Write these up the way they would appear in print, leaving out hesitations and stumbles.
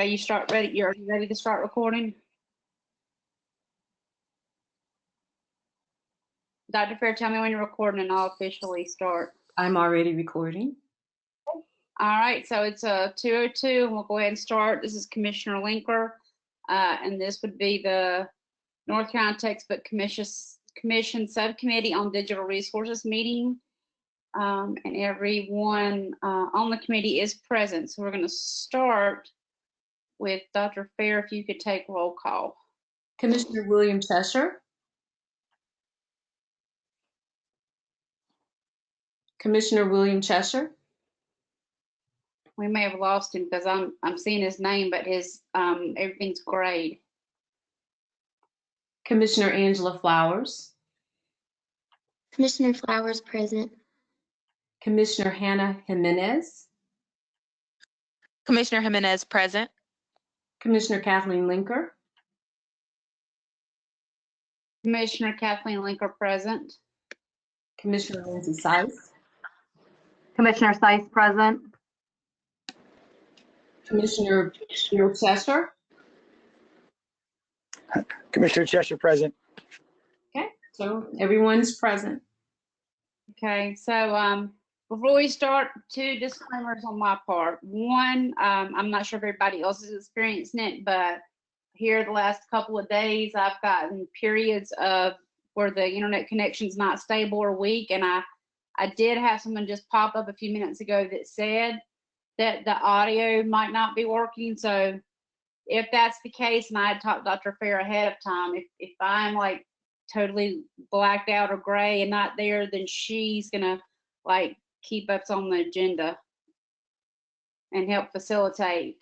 Are you ready? You're ready to start recording? Dr. Fair, tell me when you're recording and I'll officially start. I'm already recording. All right, so it's 2:02 and we'll go ahead and start. This is Commissioner Linker, and this would be the North Carolina Textbook Commission Subcommittee on Digital Resources meeting. And everyone on the committee is present. So we're going to start with Dr. Fair, if you could take roll call. Commissioner William Cheshire. Commissioner William Cheshire. We may have lost him because I'm seeing his name, but his everything's grayed. Commissioner Angela Flowers. Commissioner Flowers present. Commissioner Hannah Jimenez. Commissioner Jimenez present. Commissioner Kathleen Linker. Commissioner Kathleen Linker present. Commissioner Lindsay Seiss. Commissioner Seiss present. Commissioner Bill Cheshire. Commissioner Cheshire present. Okay, so everyone's present. Okay, so before we start, 2 disclaimers on my part. One, I'm not sure if everybody else is experiencing it, but here the last couple of days, I've gotten periods of where the internet connection's not stable or weak, and I did have someone just pop up a few minutes ago that said that the audio might not be working. So if that's the case, and I had talked to Dr. Fair ahead of time, if I'm like totally blacked out or gray and not there, then she's gonna like keep us on the agenda and help facilitate.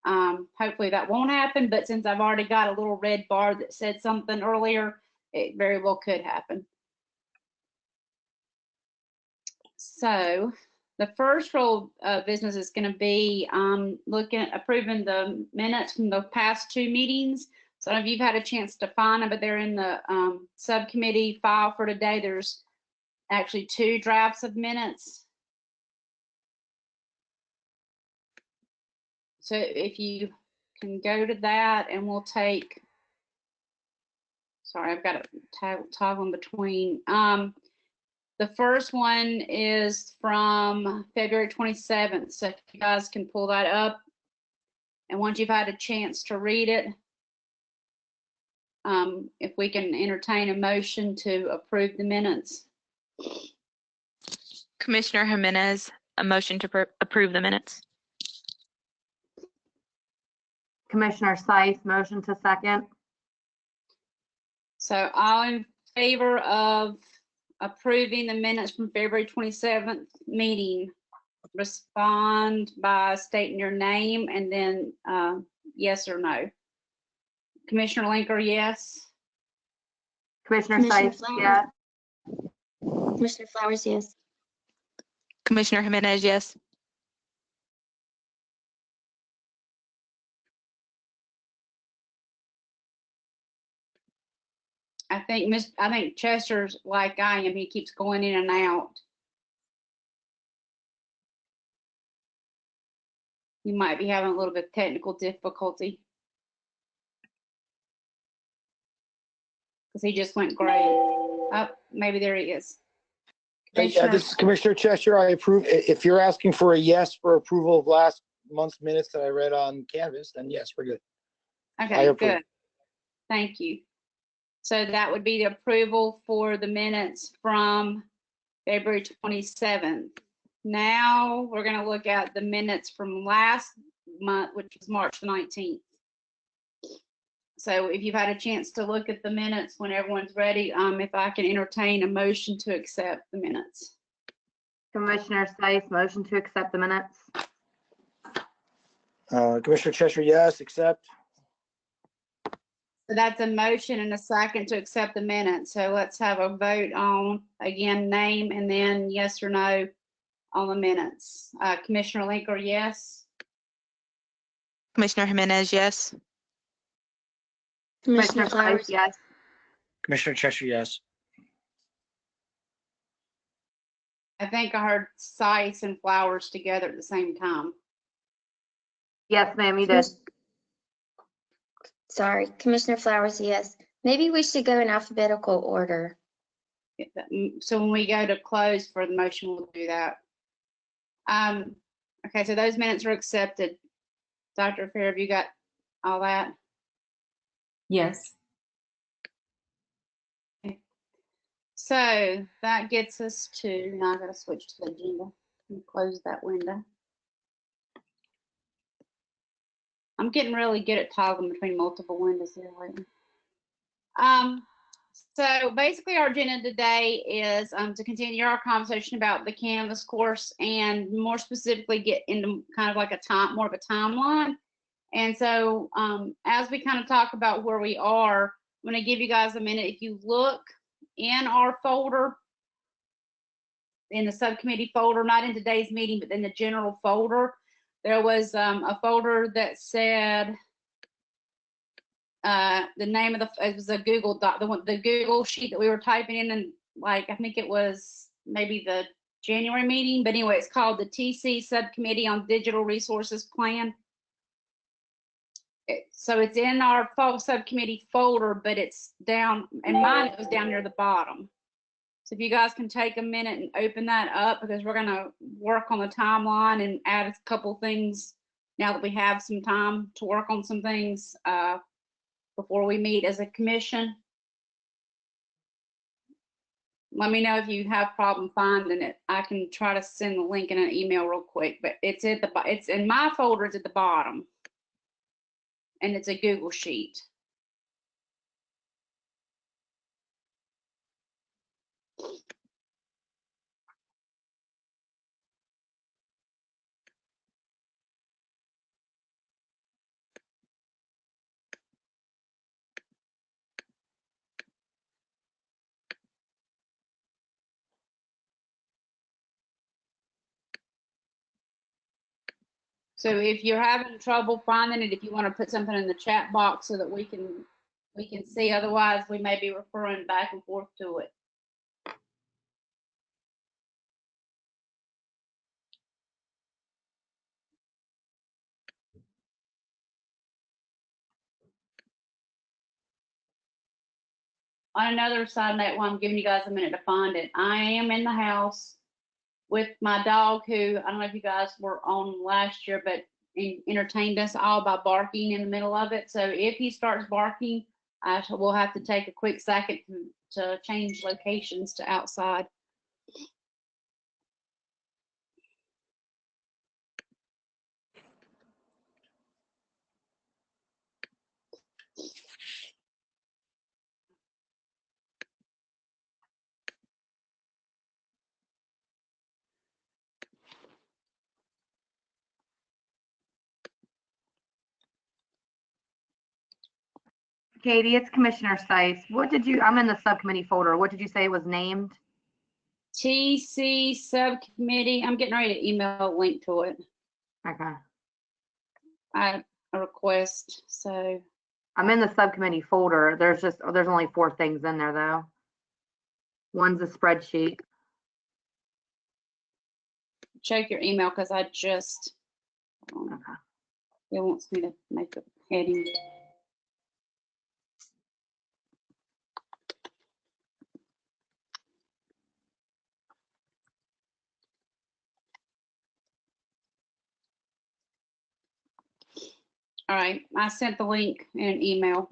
Hopefully that won't happen, but since I've already got a little red bar that said something earlier, it very well could happen. So the first rule of business is going to be looking at approving the minutes from the past 2 meetings. Some of you've had a chance to find them, but they're in the subcommittee file for today. There's actually 2 drafts of minutes. So if you can go to that, and we'll take, sorry, I've got to toggle in between. The first one is from February 27th. So if you guys can pull that up, and once you've had a chance to read it, if we can entertain a motion to approve the minutes. Commissioner Jimenez, a motion to approve the minutes. Commissioner Seiss, motion to second. So all in favor of approving the minutes from February 27th meeting, respond by stating your name and then yes or no. Commissioner Linker, yes. Commissioner Commissioner Seiss, Flowers. yes. Commissioner Flowers, yes. Commissioner Jimenez, yes. I think Chester's like I am. He keeps going in and out. You might be having a little bit of technical difficulty because he just went gray. Oh, maybe there he is. Yeah, this is Commissioner Cheshire. I approve. If you're asking for a yes for approval of last month's minutes that I read on Canvas, then yes, we're good. Okay, good. Thank you. So that would be the approval for the minutes from February 27th. Now we're going to look at the minutes from last month, which was March 19th. So if you've had a chance to look at the minutes when everyone's ready, if I can entertain a motion to accept the minutes. Commissioner Seiss, motion to accept the minutes. Commissioner Cheshire, yes, accept. So that's a motion and a second to accept the minutes. So let's have a vote on, again, name and then yes or no on the minutes. Commissioner Linker, yes. Commissioner Jimenez, yes. Commissioner Commissioner Flowers, Seiss, yes. Commissioner Cheshire, yes. I think I heard Seiss and Flowers together at the same time. Yes, ma'am, you did. Sorry, Commissioner Flowers, yes. Maybe we should go in alphabetical order. So when we go to close for the motion, we'll do that. Okay, so those minutes are accepted. Dr. Fair, have you got all that? Yes. So that gets us to, now I gotta switch to the agenda and close that window. I'm getting really good at toggling between multiple windows here lately. So basically our agenda today is to continue our conversation about the Canvas course and more specifically get into kind of like more of a timeline. And so as we kind of talk about where we are, I'm going to give you guys a minute. If you look in our folder, in the subcommittee folder, not in today's meeting, but in the general folder, there was a folder that said the name of it was a Google Doc, the Google sheet that we were typing in, and like I think it was maybe the January meeting, but anyway, it's called the TC Subcommittee on Digital Resources Plan. So it's in our subcommittee folder, but it's down, and mine it was down near the bottom. So if you guys can take a minute and open that up, because we're gonna work on the timeline and add a couple things now that we have some time to work on some things before we meet as a commission. Let me know if you have problem finding it. I can try to send the link in an email real quick, but it's in my folder, it's at the bottom. And it's a Google sheet. So if you're having trouble finding it, if you want to put something in the chat box so that we can see, otherwise we may be referring back and forth to it. On another side note, while I'm giving you guys a minute to find it, I am in the house with my dog, who I don't know if you guys were on last year, but entertained us all by barking in the middle of it. So if he starts barking, we'll have to take a quick second to change locations to outside. Katie, it's Commissioner Stice. I'm in the subcommittee folder. What did you say was named? TC Subcommittee. I'm getting ready to email a link to it. Okay. A request. So I'm in the subcommittee folder. There's only 4 things in there though. One's a spreadsheet. check your email, because I just it wants me to make a heading. All right, I sent the link in an email.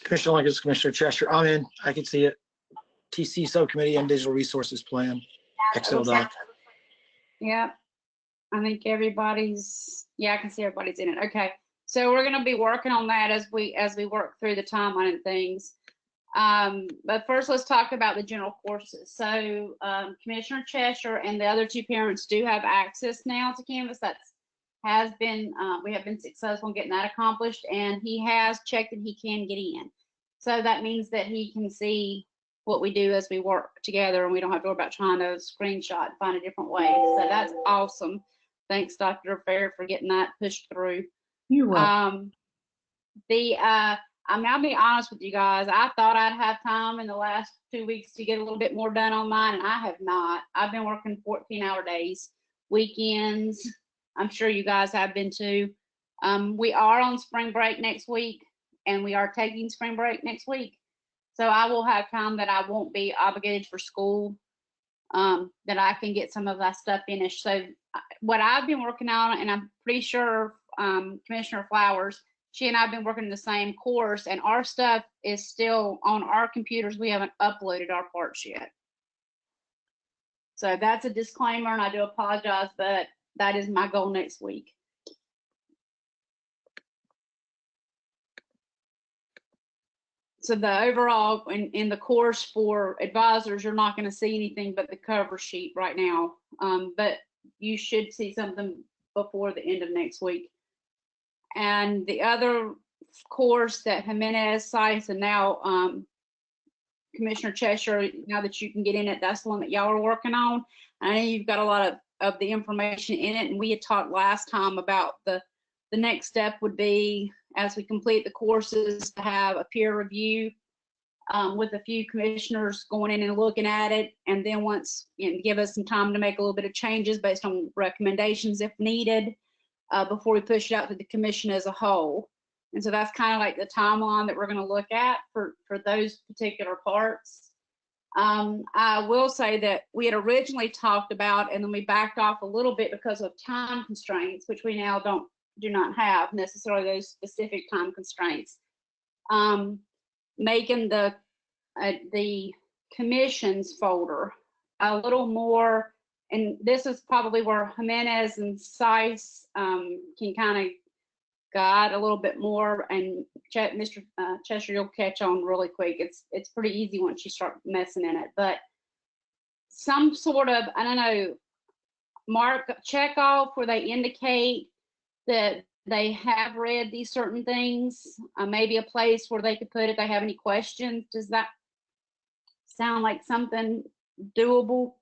Commissioner Lincoln, Commissioner Cheshire, I'm in. I can see it. TC Subcommittee on Digital Resources Plan, Excel doc. Yep. I think everybody's, yeah, I can see everybody's in it. Okay. So we're going to be working on that as we work through the timeline and things. But first, let's talk about the general courses. So Commissioner Cheshire and the other 2 parents do have access now to Canvas. We have been successful in getting that accomplished, and he has checked and he can get in. So that means that he can see what we do as we work together, and we don't have to worry about trying to screenshot and find a different way. So that's awesome. Thanks, Dr. Fair, for getting that pushed through. You're welcome. I'll be honest with you guys. I thought I'd have time in the last 2 weeks to get a little bit more done on mine, and I have not. I've been working 14-hour days, weekends. I'm sure you guys have been too. We are on spring break next week, and we are taking spring break next week. So I will have time that I won't be obligated for school, that I can get some of that stuff finished. So what I've been working on, and I'm pretty sure Commissioner Flowers, she and I have been working the same course, and our stuff is still on our computers. We haven't uploaded our parts yet. So that's a disclaimer, and I do apologize, but that is my goal next week. So the overall, in the course for advisors, you're not going to see anything but the cover sheet right now. But you should see something before the end of next week. And the other course that Jimenez cites, and now Commissioner Cheshire, now that you can get in it, that's the one that y'all are working on. I know you've got a lot of the information in it, and we had talked last time about the next step would be, as we complete the courses, to have a peer review with a few commissioners going in and looking at it, and then once, give us some time to make a little bit of changes based on recommendations if needed, before we push it out to the commission as a whole. And so that's kind of like the timeline that we're going to look at for those particular parts. I will say that we had originally talked about, and then we backed off a little bit because of time constraints, which we now do not have necessarily those specific time constraints. Making the commissions folder a little more, and this is probably where Jimenez and Seiss can kind of guide a little bit more, and Mr. Cheshire, you'll catch on really quick. It's pretty easy once you start messing in it, but some sort of, I don't know, check off where they indicate that they have read these certain things, maybe a place where they could put if they have any questions. Does that sound like something doable?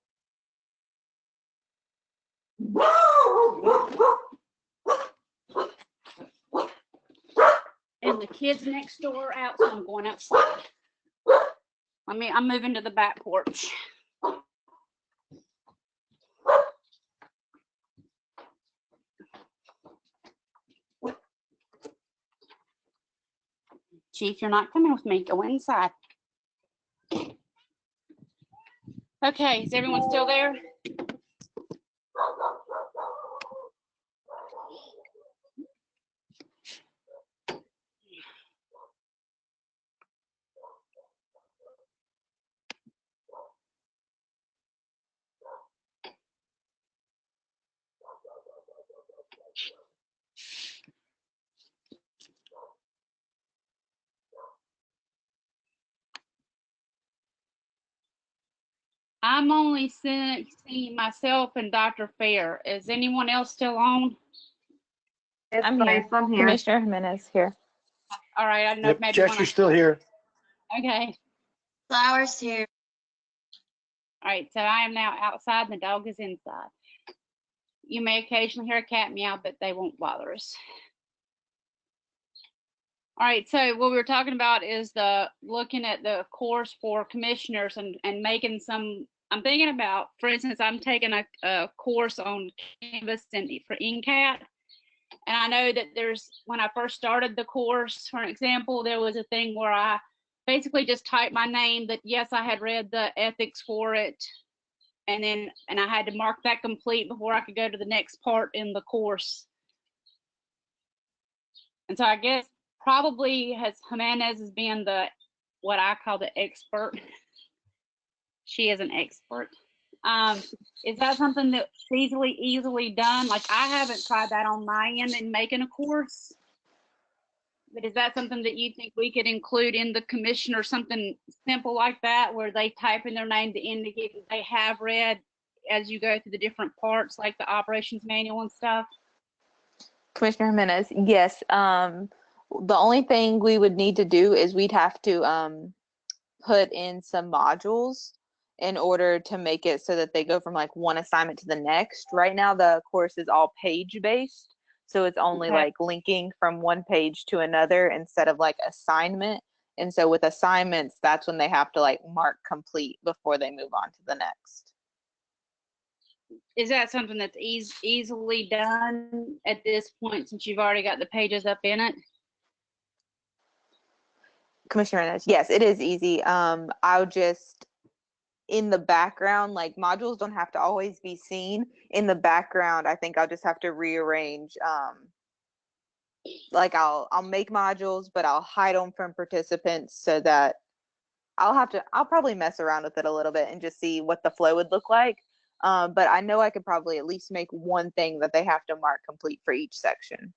And the kids next door are out, so I'm going outside. I'm moving to the back porch. Chief, you're not coming with me. Go inside. Okay, is everyone still there? I'm only seeing myself and Dr. Fair. Is anyone else still on? I'm here. I'm here. Commissioner Jimenez here. All right, I don't know Yep, if maybe Chester's still here. Okay. Flowers here. All right, so I am now outside and the dog is inside. You may occasionally hear a cat meow, but they won't bother us. All right, so what we were talking about is looking at the course for commissioners and making some, I'm thinking about, for instance, I'm taking a course on Canvas and for NCAT. And I know that when I first started the course, for an example, there was a thing where I basically just typed my name that, yes, I had read the ethics for it. And I had to mark that complete before I could go to the next part in the course. And so I guess probably Jimenez as being what I call the expert. She is an expert. Is that something that's easily done? Like, I haven't tried that on my end in making a course. But is that something that you think we could include in the commission or something simple like that, where they type in their name to indicate that they have read as you go through the different parts, like the operations manual and stuff? Commissioner Jimenez, yes. The only thing we would need to do is we'd have to put in some modules in order to make it so that they go from like one assignment to the next. Right now, the course is all page based. So it's only Okay. like linking from one page to another instead of like assignment. And so with assignments, that's when they have to like mark complete before they move on to the next. Is that something that's easily done at this point since you've already got the pages up in it? Commissioner Hernandez, yes, it is easy. I'll just, in the background, like modules don't have to always be seen. In the background, I think I'll just have to rearrange. Like I'll make modules, but I'll hide them from participants so that I'll probably mess around with it a little bit and just see what the flow would look like. But I know I could probably at least make one thing that they have to mark complete for each section.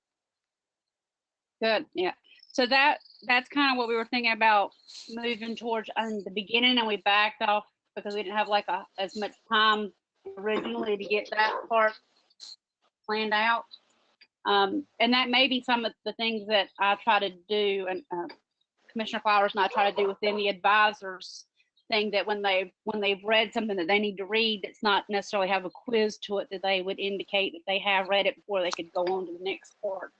Good, yeah. So that's kind of what we were thinking about moving towards in the beginning, and we backed off because we didn't have like as much time originally to get that part planned out. And that may be some of the things that I try to do, and Commissioner Flowers and I try to do within the advisors thing, that when they've read something that they need to read, that's not necessarily have a quiz to it, that they would indicate that they have read it before they could go on to the next part.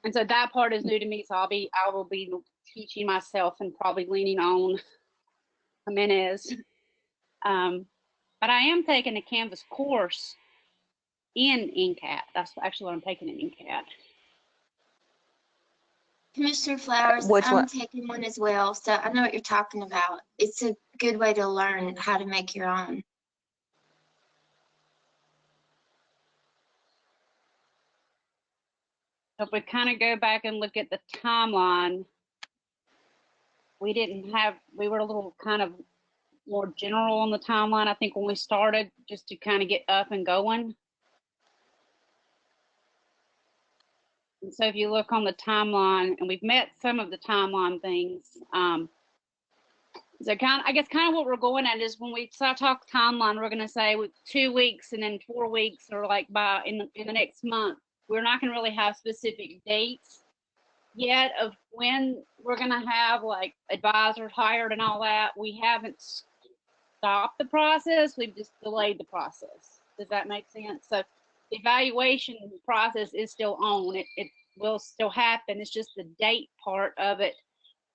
And so that part is new to me, so I will be teaching myself and probably leaning on Jimenez. But I am taking a Canvas course in NCAT. That's actually what I'm taking in NCAT. Commissioner Flowers, Which I'm one? taking one as well, so I know what you're talking about. It's a good way to learn how to make your own. So if we kind of go back and look at the timeline, we were a little kind of more general on the timeline, I think, when we started, just to kind of get up and going. And so if you look on the timeline, and we've met some of the timeline things, so I guess what we're going at is when we talk timeline, we're going to say 2 weeks and then 4 weeks, or like in the next month. We're not going to really have specific dates yet of when we're going to have like advisors hired and all that. We haven't stopped the process. We've just delayed the process. Does that make sense? So the evaluation process is still on. It will still happen. It's just the date part of it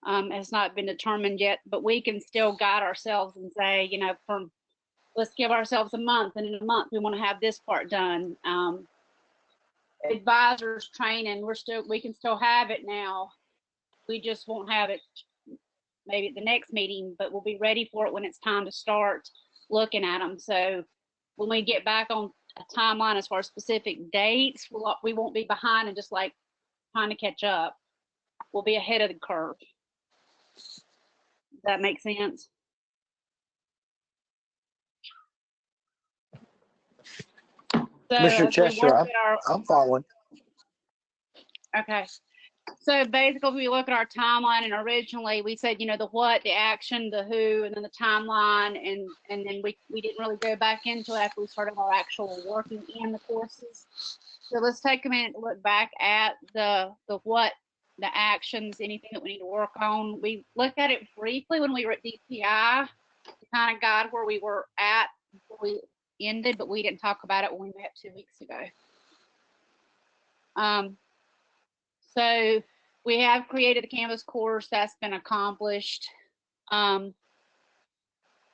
has not been determined yet, but we can still guide ourselves and say, let's give ourselves a month, and in a month we want to have this part done. Advisors training, we can still have it now. We just won't have it maybe at the next meeting, but we'll be ready for it when it's time to start looking at them. So when we get back on a timeline as far as specific dates, we won't be behind and just like trying to catch up. We'll be ahead of the curve. Does that make sense? So Commissioner Chester, I'm following. Okay. So basically, if we look at our timeline, and originally we said, the what, the action, the who, and then the timeline, and then we didn't really go back into it after we started our actual working in the courses. So let's take a minute to look back at the what, the actions, anything that we need to work on. We looked at it briefly when we were at DPI to kind of guide where we were at before we ended, but we didn't talk about it when we met 2 weeks ago. So we have created a Canvas course. That's been accomplished.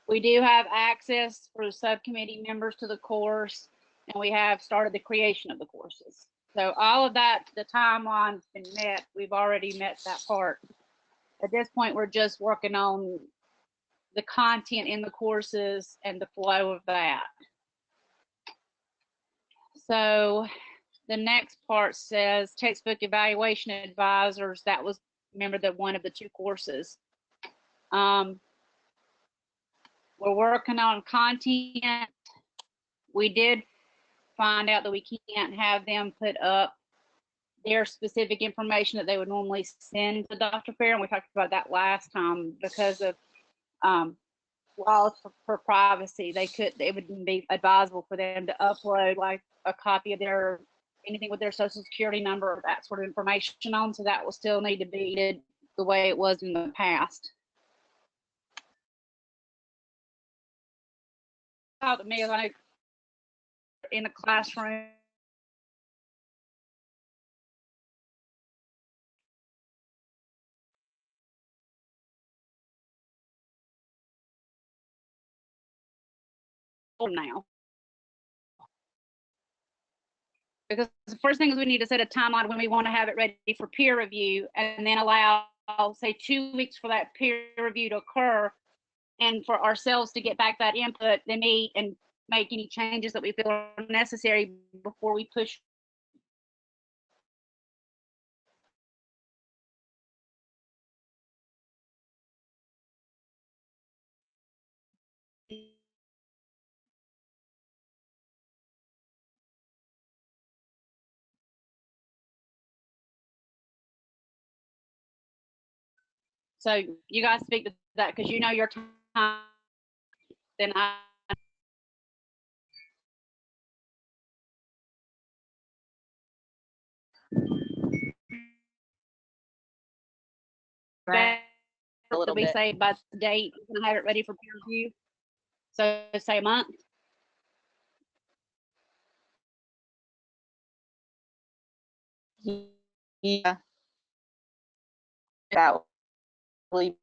We do have access for the subcommittee members to the course, and we have started the creation of the courses. So all of that, the timeline's been met. We've already met that part. At this point, we're just working on the content in the courses and the flow of that. So the next part says textbook evaluation advisors. That was, remember, one of the 2 courses. We're working on content. We did find out that we can't have them put up their specific information that they would normally send to Dr. Fair, and we talked about that last time because of laws for privacy. It wouldn't be advisable for them to upload like a copy of anything with their social security number or that sort of information on. So that will still need to be the way it was in the past. Talk to me as I know in a classroom. Now. Because the first thing is we need to set a timeline when we want to have it ready for peer review and then allow, say, 2 weeks for that peer review to occur and for ourselves to get back that input, then meet and make any changes that we feel are necessary before we push. So you guys speak to that because you know your time. Then I. Right. A little we bit. say by the date, we're gonna have it ready for peer review. So say a month. Yeah. That really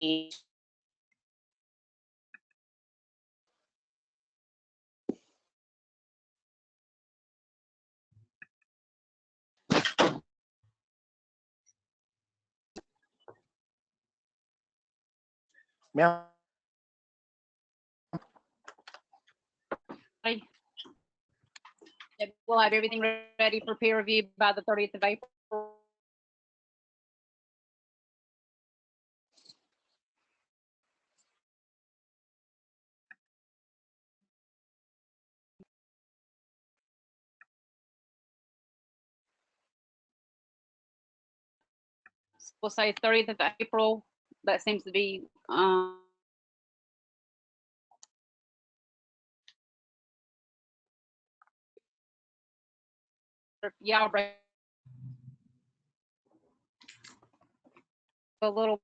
be Ma'am, We'll have everything ready for peer review by the 30th of April. We'll say 30th of April. That seems to be y'all break a little.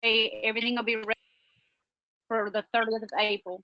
Everything will be ready for the 30th of April.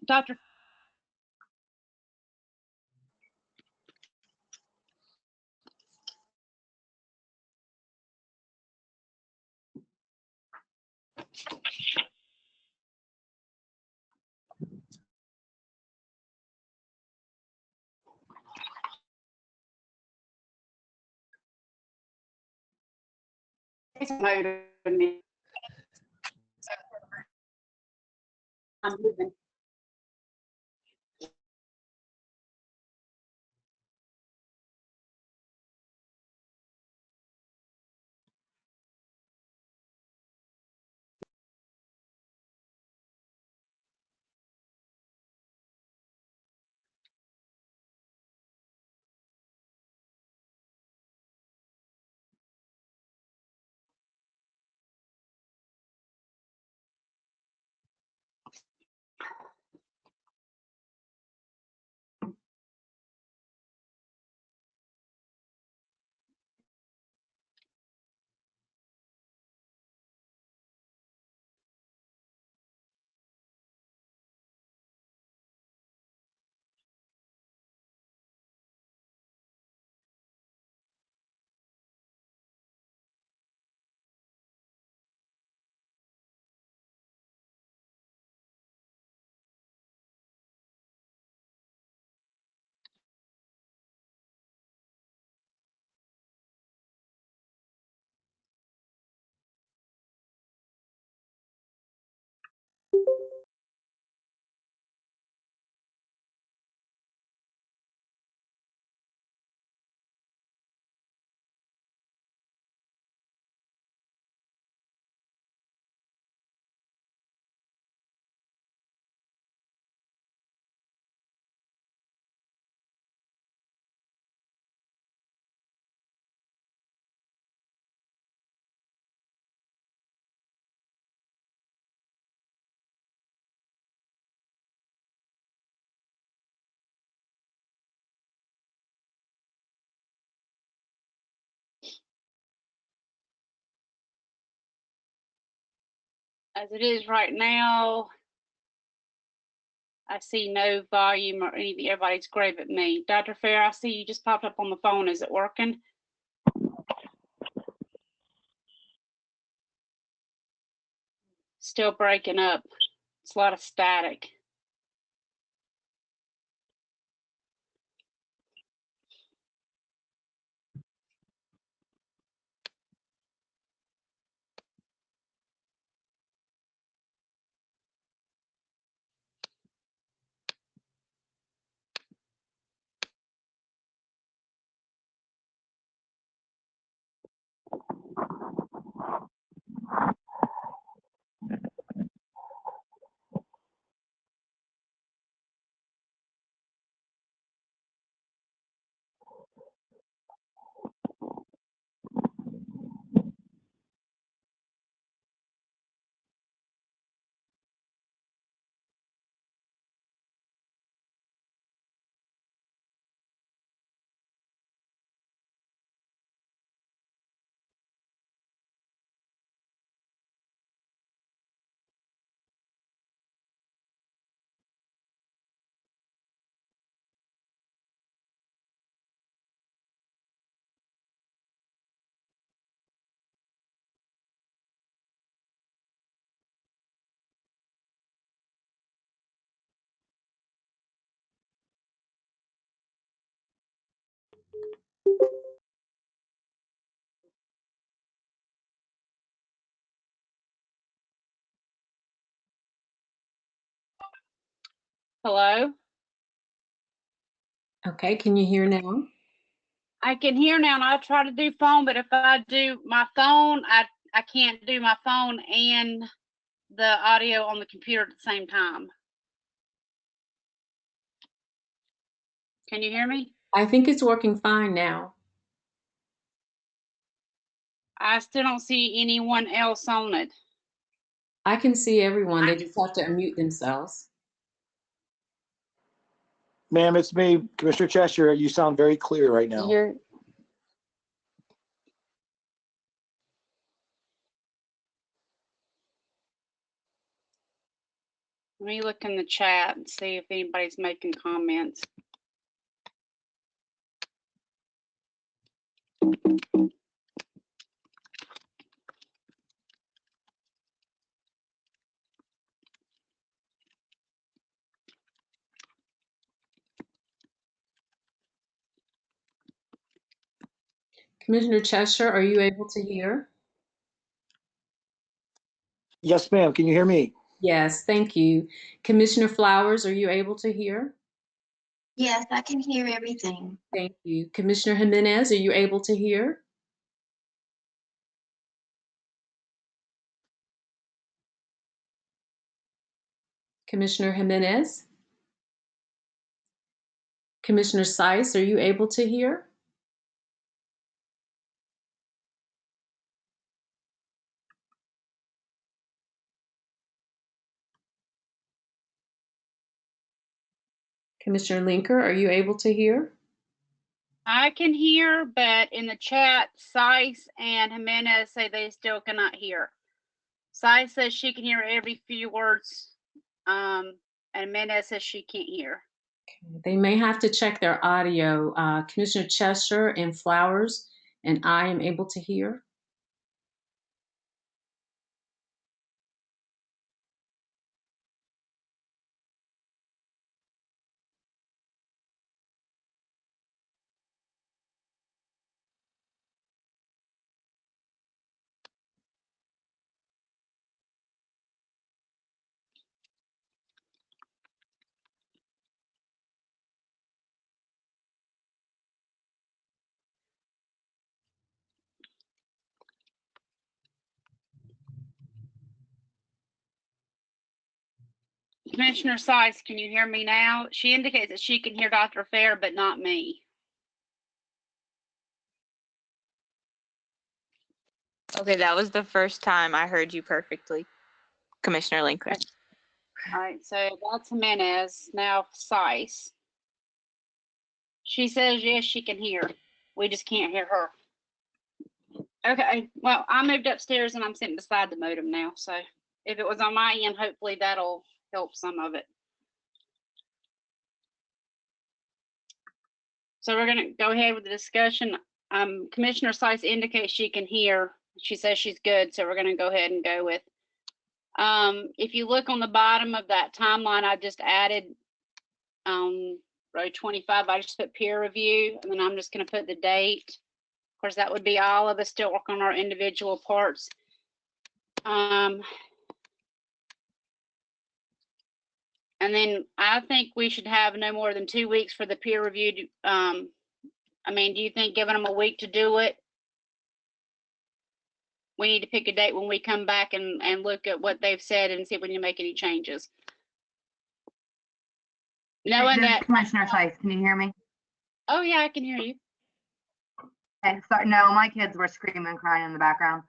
Dr. I'm moving. As it is right now, I see no volume or anything. Everybody's gray but me. Dr. Fair, I see you just popped up on the phone. Is it working? Still breaking up. It's a lot of static. Hello? Okay, can you hear now? I can hear now, and I try to do phone, but if I do my phone, I can't do my phone and the audio on the computer at the same time. Can you hear me? I think it's working fine now. I still don't see anyone else on it. I can see everyone. They just have to unmute themselves. Ma'am, it's me, Commissioner Cheshire. You sound very clear right now. You're, Let me look in the chat and see if anybody's making comments. Commissioner Cheshire, are you able to hear? Yes, ma'am. Can you hear me? Yes, thank you. Commissioner Flowers, are you able to hear? Yes, I can hear everything. Thank you. Commissioner Jimenez, are you able to hear? Commissioner Jimenez? Commissioner Seiss, are you able to hear? Commissioner Linker, are you able to hear? I can hear, but in the chat, Seiss and Jimenez say they still cannot hear. Seiss says she can hear every few words, and Jimenez says she can't hear. They may have to check their audio. Commissioner Cheshire and Flowers and I am able to hear. Commissioner Seiss, can you hear me now? She indicates that she can hear Dr. Fair, but not me. Okay, that was the first time I heard you perfectly, Commissioner Linkler. All right, so that's Jimenez, now Seiss. She says yes, she can hear. We just can't hear her. Okay, well, I moved upstairs and I'm sitting beside the modem now, so if it was on my end, hopefully that'll help some of it. So we're gonna go ahead with the discussion. Commissioner Seiss indicates she can hear. She says she's good, so we're gonna go ahead and go with. If you look on the bottom of that timeline, I just added row 25, I just put peer review, and then I'm just gonna put the date. Of course, that would be all of us still working on our individual parts. And then I think we should have no more than 2 weeks for the peer review. I mean, do you think giving them a week to do it? We need to pick a date when we come back and look at what they've said and see if we need to make any changes. Knowing that. Commissioner Seiss, can you hear me? Oh yeah, I can hear you. Okay, sorry, no, my kids were screaming and crying in the background.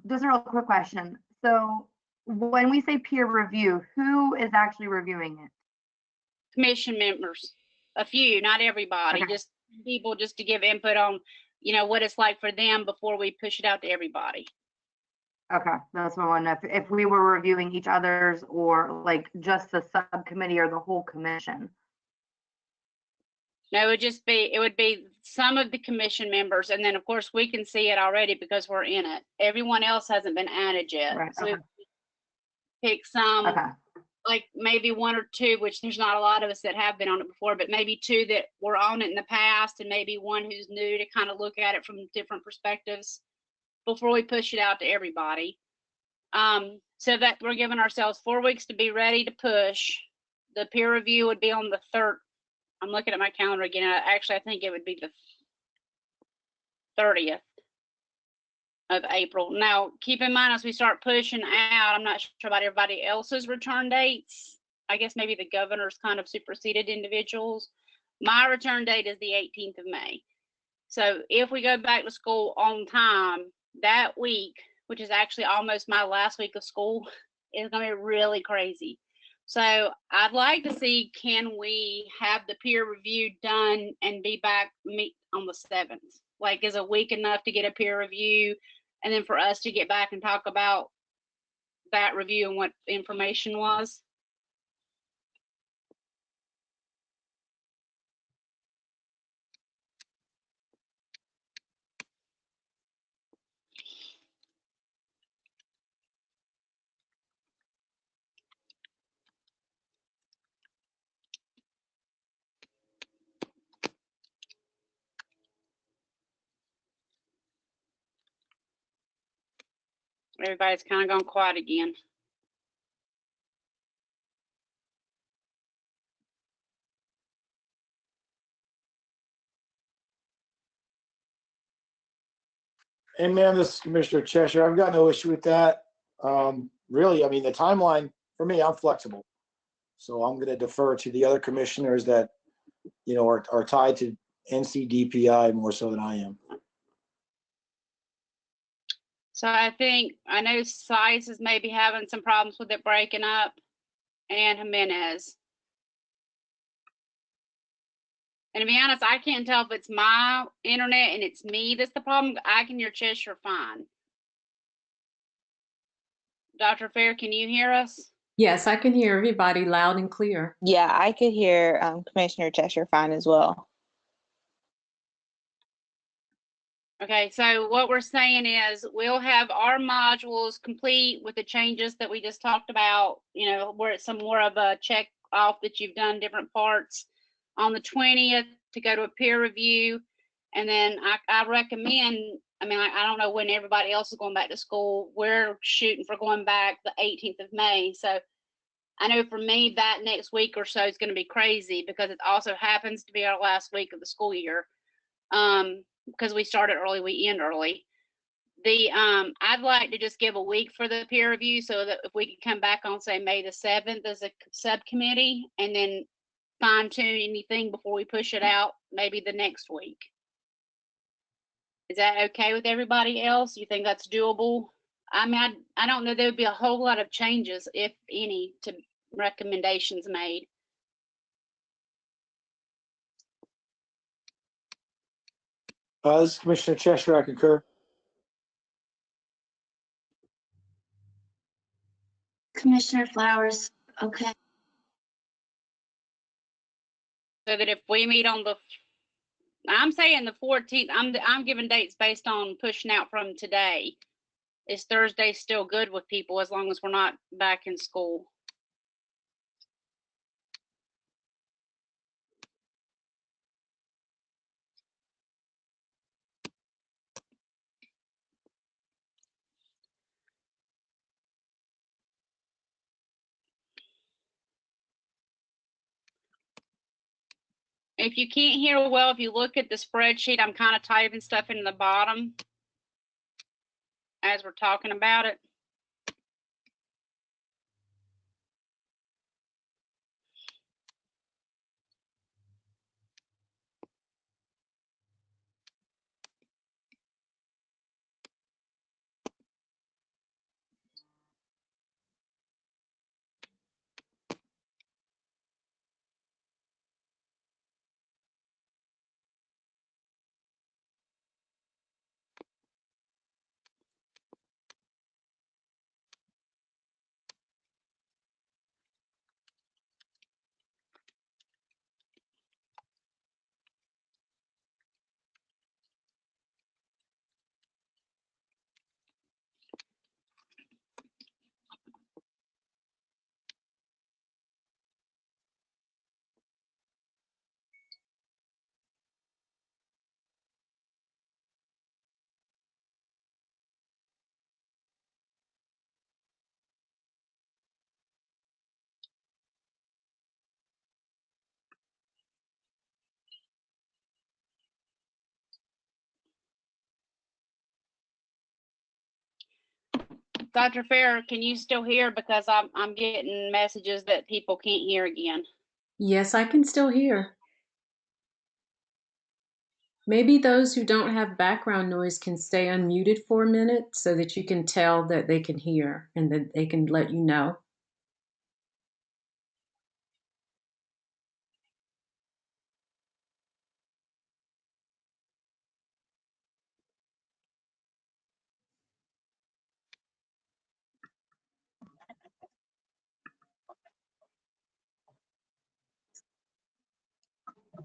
Just a real quick question. So when we say peer review, who is actually reviewing it? Commission members, a few, not everybody, Okay. just people just to give input on, you know, what it's like for them before we push it out to everybody. Okay, that's what I want to know. If we were reviewing each other's or like just the subcommittee or the whole commission. No, it would be some of the commission members, and then of course we can see it already because we're in it. Everyone else hasn't been added yet. Right, So okay. we pick some, Okay, like maybe 1 or 2, which there's not a lot of us that have been on it before, but maybe 2 that were on it in the past, and maybe 1 who's new to kind of look at it from different perspectives before we push it out to everybody. So that we're giving ourselves 4 weeks to be ready to push. The peer review would be on the 3rd. I'm looking at my calendar again. Actually, I think it would be the 30th of April. Now, keep in mind, as we start pushing out, I'm not sure about everybody else's return dates. I guess maybe the governor's kind of superseded individuals. My return date is the 18th of May. So if we go back to school on time, that week, which is actually almost my last week of school, is going to be really crazy. So I'd like to see, can we have the peer review done and be back meet on the 7th? Like, is a week enough to get a peer review and then for us to get back and talk about that review and what the information was? Everybody's kind of gone quiet again. And man, this is Commissioner Cheshire, I've got no issue with that. Really, I mean, the timeline, for me, I'm flexible. So I'm going to defer to the other commissioners that, you know, are tied to NCDPI more so than I am. So I know Seiss is maybe having some problems with it breaking up, and Jimenez. And to be honest, I can't tell if it's my internet and it's me that's the problem. I can hear Cheshire fine. Dr. Fair, can you hear us? Yes, I can hear everybody loud and clear. Yeah, I could hear Commissioner Cheshire fine as well. Okay, so what we're saying is we'll have our modules complete with the changes that we just talked about, you know, where it's some more of a check off that you've done different parts on the 20th to go to a peer review. And then I recommend, I mean, I don't know when everybody else is going back to school. We're shooting for going back the 18th of May. So I know for me that next week or so is going to be crazy because it also happens to be our last week of the school year. Because we started early, we end early. I'd like to just give a week for the peer review so that if we could come back on, say, May the 7th as a subcommittee and then fine tune anything before we push it out, maybe the next week. Is that okay with everybody else? You think that's doable? I mean, I don't know, there would be a whole lot of changes, if any, to recommendations made. This is Commissioner Cheshire, I concur. Commissioner Flowers, okay. So that if we meet on I'm saying the 14th, I'm giving dates based on pushing out from today. Is Thursday still good with people as long as we're not back in school? If you can't hear well, if you look at the spreadsheet, I'm kind of typing stuff in the bottom as we're talking about it. Dr. Fair, can you still hear? Because I'm getting messages that people can't hear again. Yes, I can still hear. Maybe those who don't have background noise can stay unmuted for a minute so that you can tell that they can hear and that they can let you know.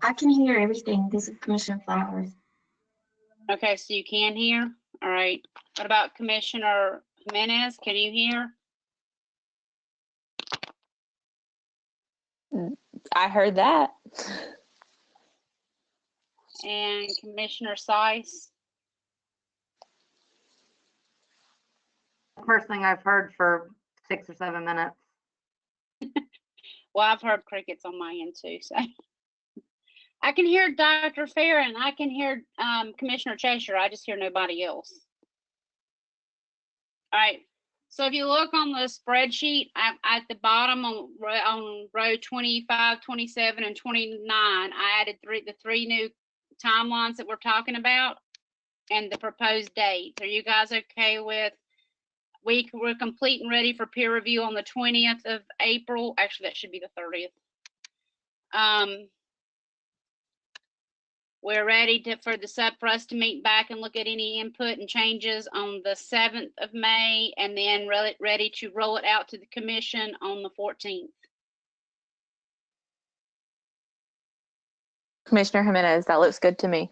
I can hear everything. This is Commissioner Flowers. Okay, so you can hear? All right. What about Commissioner Jimenez? Can you hear? I heard that. And Commissioner Seiss? First thing I've heard for 6 or 7 minutes. Well, I've heard crickets on my end too, so. I can hear Dr. Fair and I can hear Commissioner Cheshire. I just hear nobody else. All right. So if you look on the spreadsheet at the bottom on row 25, 27, and 29, I added the three new timelines that we're talking about and the proposed dates. Are you guys okay with we're complete and ready for peer review on the 20th of April? Actually, that should be the 30th. We're ready for us to meet back and look at any input and changes on the 7th of May, and then ready to roll it out to the commission on the 14th. Commissioner Jimenez, that looks good to me.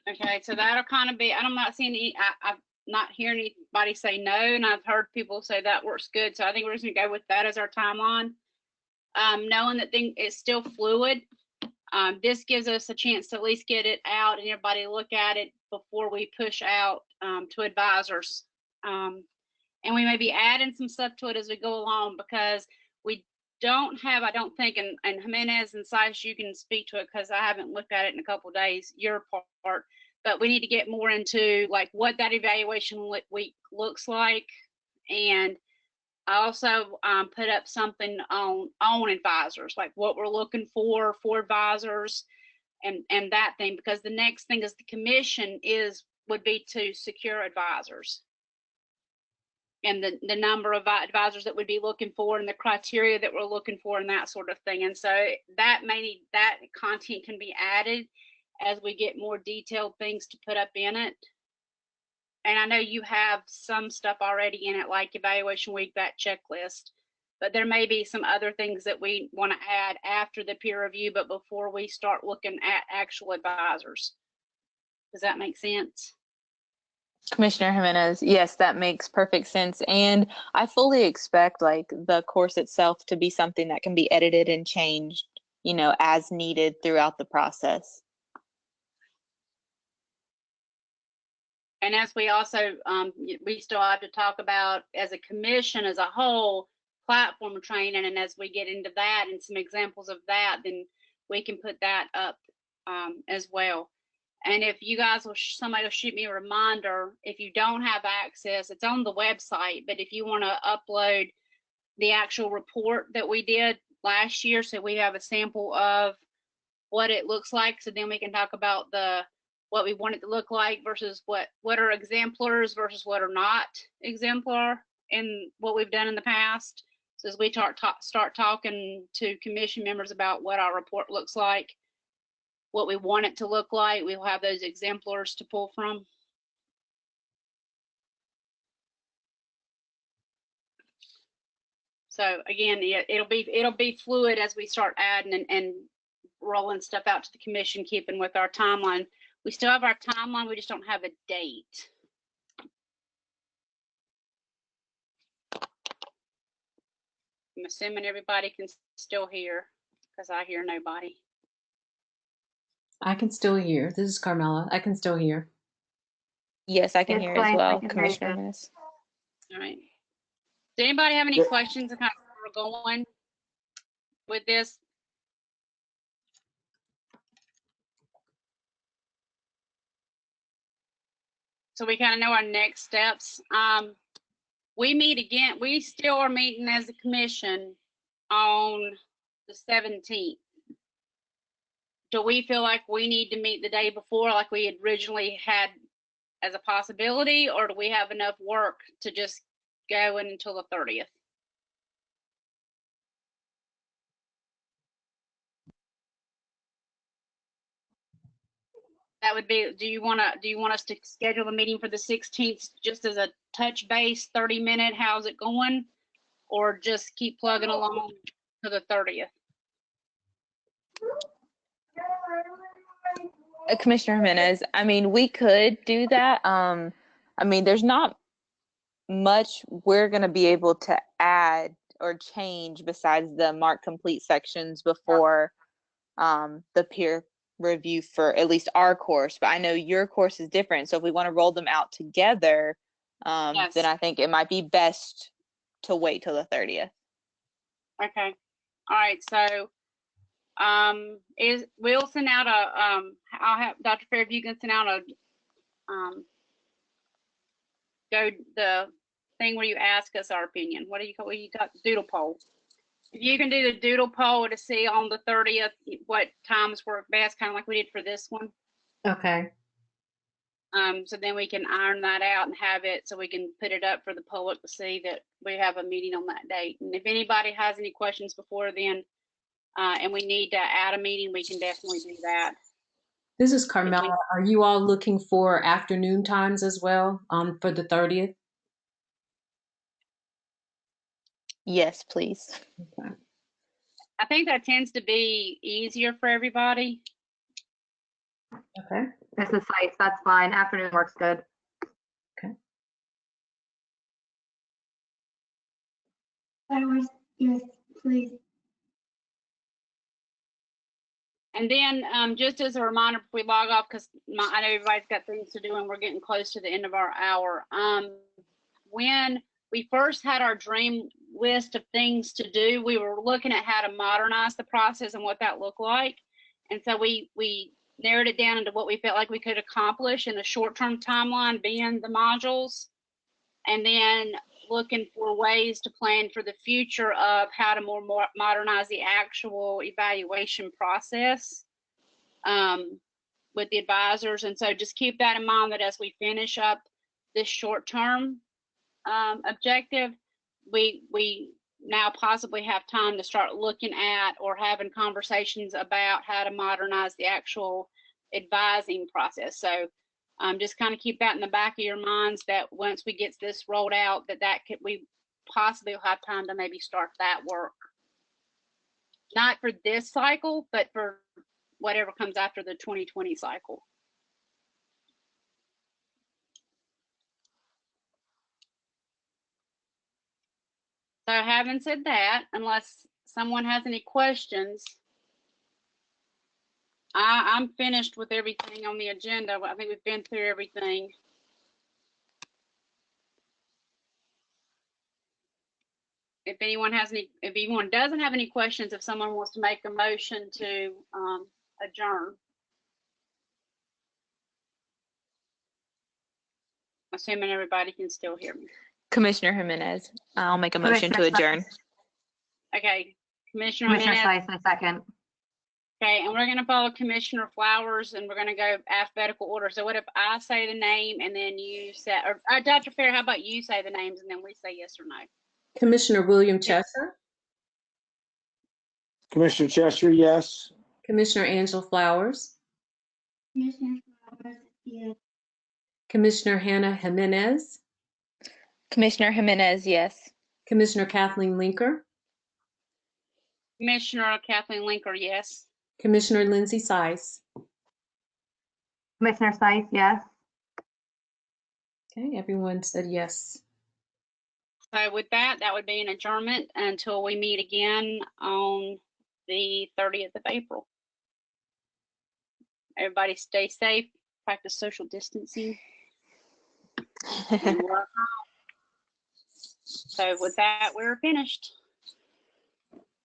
Okay, so that'll kind of be, I'm not seeing any, I'm not hearing anybody say no, and I've heard people say that works good. So I think we're just gonna go with that as our timeline. Knowing that it's still fluid, this gives us a chance to at least get it out and everybody look at it before we push out to advisors. and we may be adding some stuff to it as we go along, because we don't have, I don't think, and Jimenez and Sykes, you can speak to it because I haven't looked at it in a couple of days, your part, but we need to get more into like what that evaluation week looks like. And I also put up something on advisors, like what we're looking for advisors and that thing, because the next thing is the commission would be to secure advisors. And the number of advisors that we'd be looking for and the criteria that we're looking for and that sort of thing. And so that content can be added as we get more detailed things to put up in it. And I know you have some stuff already in it, like evaluation week, that checklist, but there may be some other things that we want to add after the peer review, but before we start looking at actual advisors. Does that make sense? Commissioner Jimenez, yes, that makes perfect sense. And I fully expect like the course itself to be something that can be edited and changed, you know, as needed throughout the process. And as we also, we still have to talk about as a commission as a whole, platform training. And as we get into that and some examples of that, then we can put that up as well. And if you guys somebody will shoot me a reminder, if you don't have access, it's on the website, but if you want to upload the actual report that we did last year, so we have a sample of what it looks like, so then we can talk about what we want it to look like versus what are exemplars versus what are not exemplar in what we've done in the past. So as we start talking to commission members about what our report looks like, what we want it to look like, we'll have those exemplars to pull from. So again, it'll be fluid as we start adding and rolling stuff out to the commission, keeping with our timeline. We still have our timeline, we just don't have a date. I'm assuming everybody can still hear, because I hear nobody. I can still hear. This is Carmela. I can still hear. Yes, I can It's hear as fine, I well, can hear Commissioner you. Jimenez. All right. Does anybody have any Yeah. questions on how we're going with this? So we kind of know our next steps. We meet again. We still are meeting as a commission on the 17th. Do we feel like we need to meet the day before like we had originally had as a possibility, or do we have enough work to just go in until the 30th? That would be, do you want us to schedule a meeting for the 16th just as a touch base 30-minute, how's it going? Or just keep plugging along to the 30th? Commissioner Jimenez, I mean, we could do that. I mean, there's not much we're going to be able to add or change besides the mark complete sections before the peer review for at least our course. But I know your course is different. So if we want to roll them out together, Yes. then I think it might be best to wait till the 30th. Okay. All right. So we'll send out a I'll have Dr. Fair, if you can send out a the thing where you ask us our opinion. What do you got? Doodle poll. If you can do the doodle poll to see on the 30th what times work best, kind of like we did for this one. Okay. So then we can iron that out and have it so we can put it up for the public to see that we have a meeting on that date. And if anybody has any questions before then, and we need to add a meeting, we can definitely do that. This is Carmela. Are you all looking for afternoon times as well for the 30th? Yes, please. Okay. I think that tends to be easier for everybody. Okay. Mrs. Sykes, that's fine. Afternoon works good. Yes, please. And then just as a reminder, before we log off, because I know everybody's got things to do and we're getting close to the end of our hour. When we first had our dream list of things to do, we were looking at how to modernize the process and what that looked like. And so we narrowed it down into what we felt like we could accomplish in the short-term timeline, being the modules, and then looking for ways to plan for the future of how to more modernize the actual evaluation process with the advisors. And so just keep that in mind, that as we finish up this short-term objective, we now possibly have time to start looking at or having conversations about how to modernize the actual advising process. So just kind of keep that in the back of your minds, that once we get this rolled out, we possibly will have time to maybe start that work. Not for this cycle, but for whatever comes after the 2020 cycle. So having said that, unless someone has any questions, I'm finished with everything on the agenda. I think we've been through everything. If anyone doesn't have any questions, if someone wants to make a motion to adjourn. Assuming everybody can still hear me. Commissioner Jimenez, I'll make a motion to adjourn. Okay, Commissioner Commissioner Jimenez. Slice, a second. Okay, and we're gonna follow Commissioner Flowers, and we're gonna go alphabetical order. So what if I say the name and then you say, or Dr. Fair, how about you say the names and then we say yes or no? Commissioner William Chester, Commissioner Chester, yes. Commissioner Angela Flowers, Commissioner Flowers, yes. Commissioner Hannah Jimenez, Commissioner Jimenez, yes. Commissioner Kathleen Linker, Commissioner Kathleen Linker, yes. Commissioner Lindsay Sice. Commissioner Slice, yes. Okay, everyone said yes. So with that, that would be an adjournment until we meet again on the 30th of April. Everybody stay safe, practice social distancing. And work on. So with that, we're finished.